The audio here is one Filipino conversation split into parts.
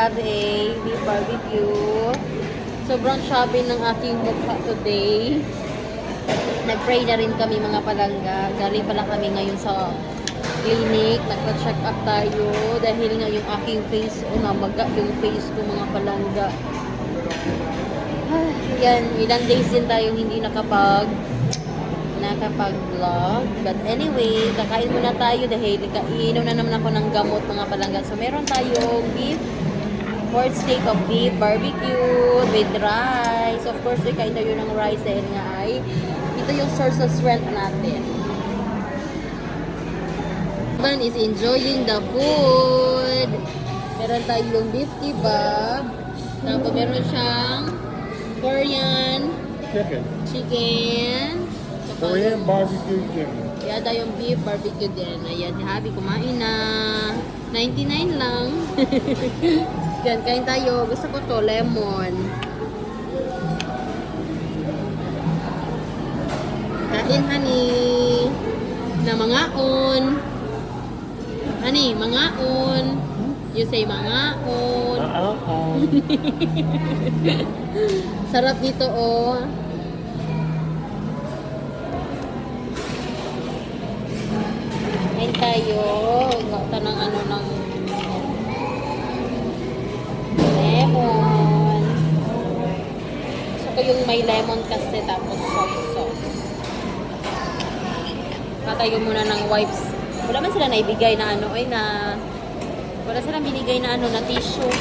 have a beef barbecue. Sobrang chubby ng aking mukha today. Nag-pray na rin kami mga palangga. Galing pala kami ngayon sa clinic. Nagpa-check up tayo. Dahil nga yung aking face, namaga yung face ko mga palangga. Yan, ilang days din tayo hindi nakapag-vlog. But anyway, kakain muna tayo dahil kainom na naman ako ng gamot mga palangga. So meron tayong beef, 4th steak of beef, barbecue, with rice. Of course, kain tayo ng rice dahil nga ay ito yung source of strength natin. Man is enjoying the food. Meron tayong beef kebab. Tapos meron siyang Korean chicken. Korean barbecue chicken. Kaya tayong beef barbecue din. Ayan, si Habi kumain na. 99 lang. Yan, kain tayo. Gusto ko to, lemon. Kain, honey. Na mangaon. Honey, mangaon. You say mangaon. Sarap dito, oh. Kain tayo. Gata ng ano ng lemon. Gusto ko yung may lemon kasi tapos soy sauce. Katayo muna ng wipes. Wala man sila naibigay na ano, ay na wala silang binigay na ano, na tissue.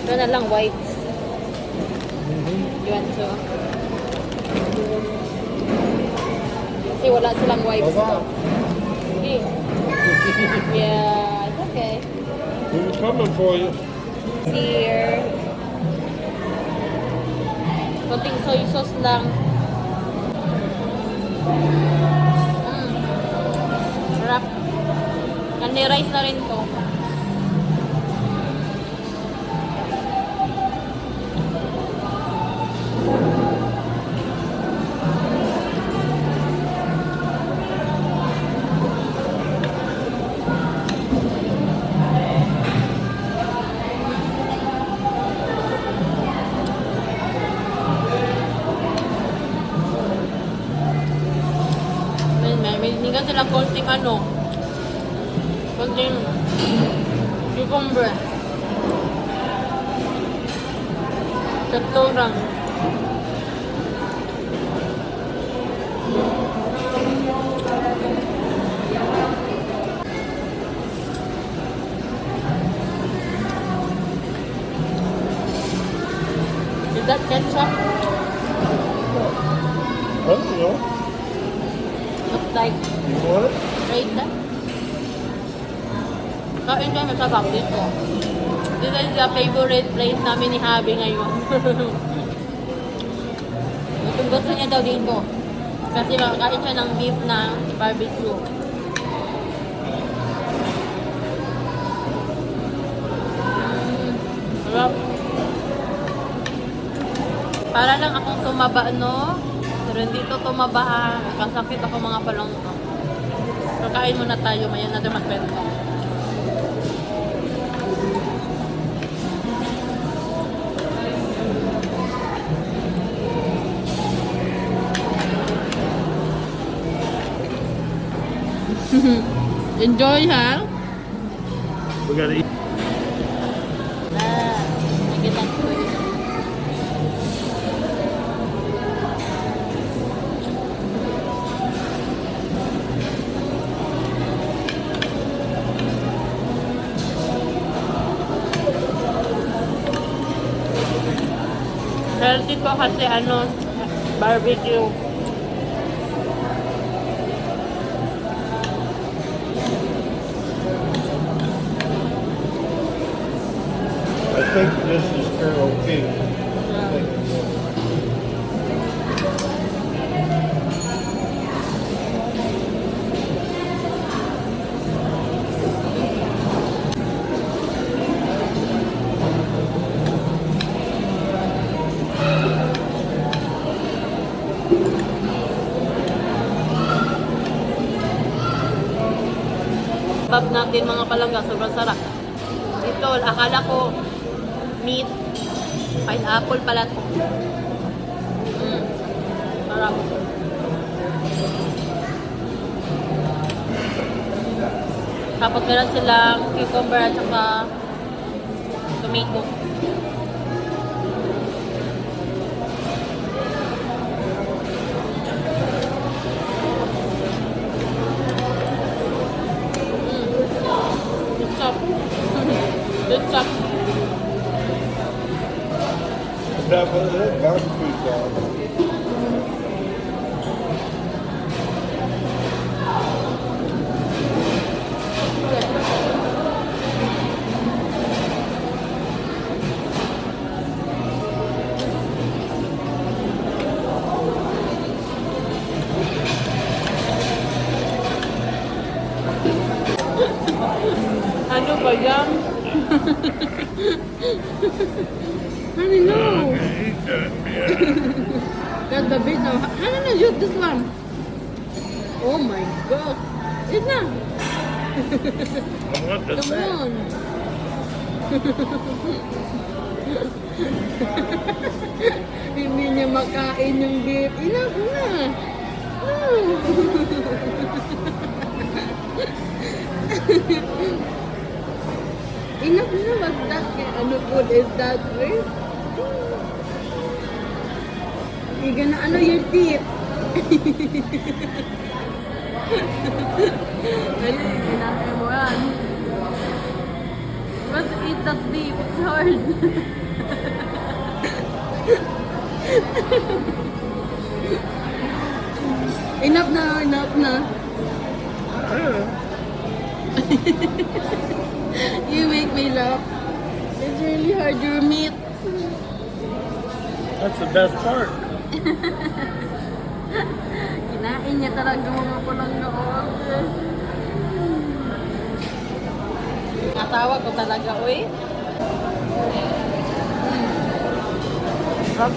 Ito na lang, wipes. You want to? Kasi wala silang wipes to. Okay. Yeah, it's okay. We're coming for you. Here. Konting soy sauce lang. Sarap. Candy rice na rin to. May nigan sila konting ano. Konting cucumber. Saturang. Is that ketchup? Oh, no. Looks like You want it? right there. Kain tayo masarap dito. This is the favorite place namin ni Habi ngayon. Gusto niya daw dito. Kasi makakain siya ng beef na barbecue. Sarap. Para lang akong tumaba, no? Pero hindi to tumaba, ha? Kasakit ako mga palangka. Kakain muna tayo, maya natin magbenta. Enjoy, ha? We gotta eat. Nakita ko yun. Healthy to kasi ano, barbecue. I think this is Carol King. kebab natin mga palangga. Sobrang sarap. Ito, akala ko meat. Pineapple pala to. Sarap. Tapos meron silang cucumber at saka tomato. Good job. Good job. Definitely barbecue sauce. Ano ba yan? Honey, no. That's the bit now. Ano na yun? This one. Oh my God. Eat na. I want the Come on. Hindi niya makain yung beef. Enough na. Enough na. What's that? Ano food is that? Iga na ano your teeth. Ano, ginagawa mo yan. Let's eat that beef. It's hard. Enough na, enough na. You make me laugh. It's really hard, your meat. That's the best part. Kinain niya talaga mga pulang noon. Natawa ko talaga, uy. Sarap.